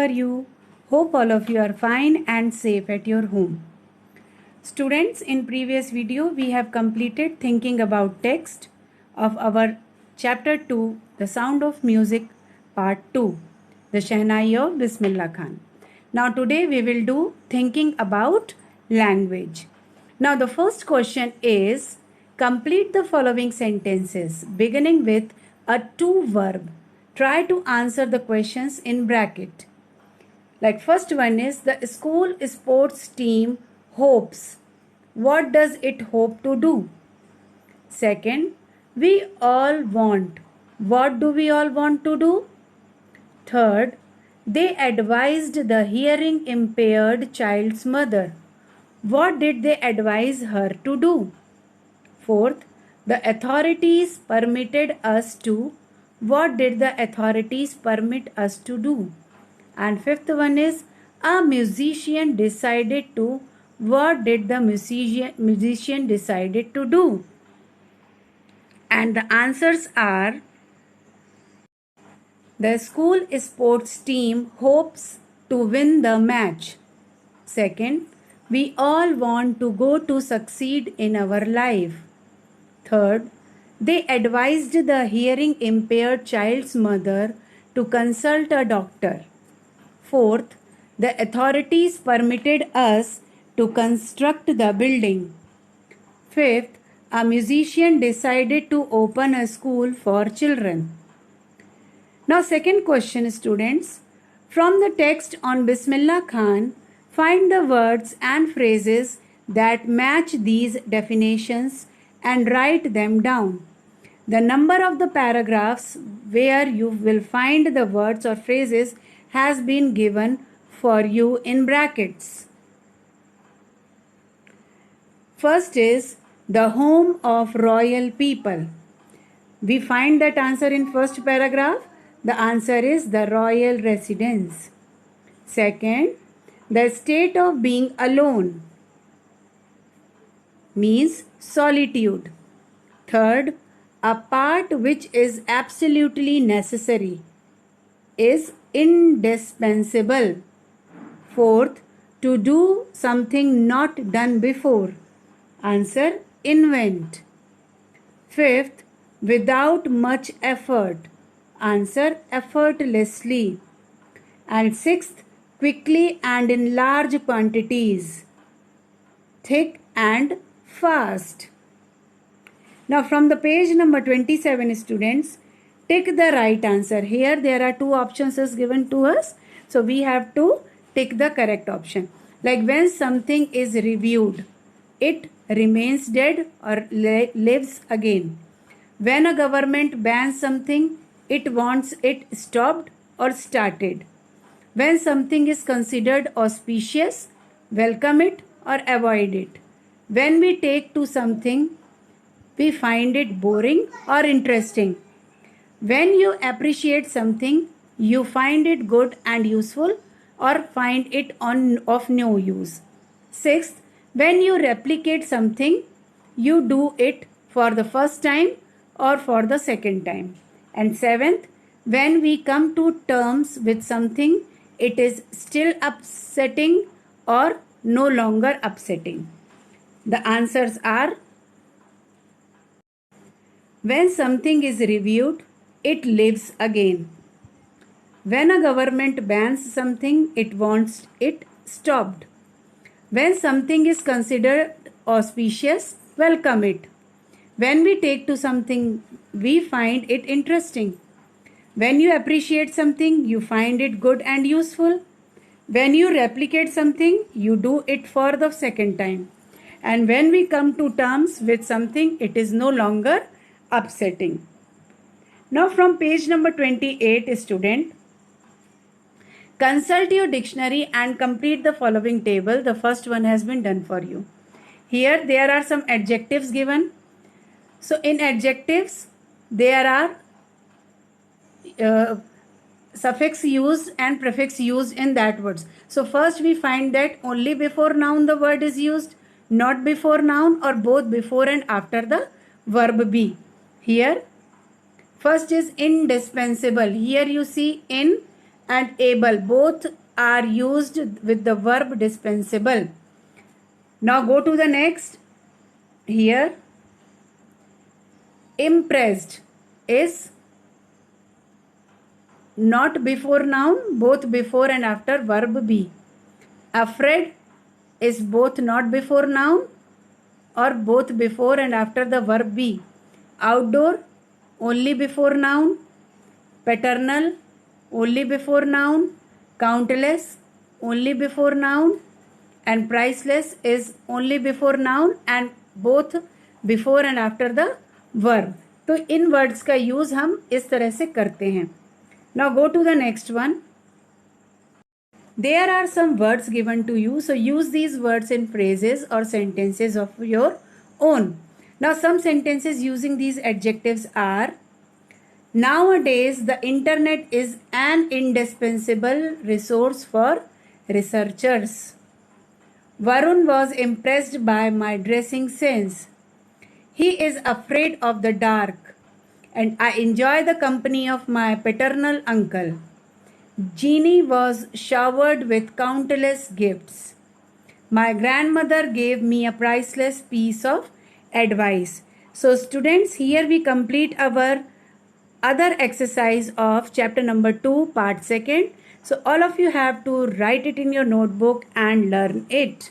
are you? Hope all of you are fine and safe at your home. Students, in previous video we have completed thinking about text of our chapter 2, The Sound of Music, part 2, the Shehnai of Bismillah Khan. Now today we will do thinking about language. Now the first question is, complete the following sentences beginning with a to verb. Try to answer the questions in bracket. Like first one is, the school sports team hopes. What does it hope to do? Second, we all want. What do we all want to do? Third, they advised the hearing impaired child's mother. What did they advise her to do? Fourth, the authorities permitted us to. What did the authorities permit us to do? And fifth one is, a musician decided to. What did the musician decided to do? And the answers are, the school sports team hopes to win the match. Second, we all want to go to succeed in our life. Third, they advised the hearing impaired child's mother to consult a doctor. Fourth, the authorities permitted us to construct the building. Fifth, a musician decided to open a school for children. Now second question, students. From the text on Bismillah Khan, find the words and phrases that match these definitions and write them down. The number of the paragraphs where you will find the words or phrases has been given for you in brackets. First is, the home of royal people. We find that answer in first paragraph. The answer is the royal residence. Second, the state of being alone means solitude. Third, a part which is absolutely necessary is indispensable. Fourth, to do something not done before. Answer, invent. Fifth, without much effort. Answer, effortlessly. And sixth, quickly and in large quantities. Thick and fast. Now from the page number 27, students, tick the right answer. Here there are two options is given to us. So we have to tick the correct option. Like when something is reviewed, it remains dead or lives again. When a government bans something, it wants it stopped or started. When something is considered auspicious, welcome it or avoid it. When we take to something, we find it boring or interesting. When you appreciate something, you find it good and useful or find it of no use. Sixth, when you replicate something, you do it for the first time or for the second time. And seventh, when we come to terms with something, it is still upsetting or no longer upsetting. The answers are, when something is reviewed, it lives again. When a government bans something, it wants it stopped. When something is considered auspicious, welcome it. When we take to something, we find it interesting. When you appreciate something, you find it good and useful. When you replicate something, you do it for the second time. And when we come to terms with something, it is no longer upsetting. Now from page number 28, student, consult your dictionary and complete the following table. The first one has been done for you. Here there are some adjectives given. So in adjectives, there are suffix used and prefix used in that words. So first we find that only before noun the word is used, not before noun, or both before and after the verb be. Here first is indispensable. Here you see in, and able. Both are used with the verb dispensable. Now go to the next. Here, impressed is not before noun, both before and after verb be. Afraid is both not before noun or both before and after the verb be. Outdoor only before noun. Paternal only before noun. Countless only before noun. And priceless is only before noun and both before and after the verb. तो इन words का use हम इस तरह से करते हैं. Now go to the next one. There are some words given to you, so use these words in phrases or sentences of your own. Now some sentences using these adjectives are: nowadays the internet is an indispensable resource for researchers. Varun was impressed by my dressing sense. He is afraid of the dark, and I enjoy the company of my paternal uncle. Jeannie was showered with countless gifts. My grandmother gave me a priceless piece of advice. So students, here we complete our other exercise of chapter number 2, part 2. So all of you have to write it in your notebook and learn it.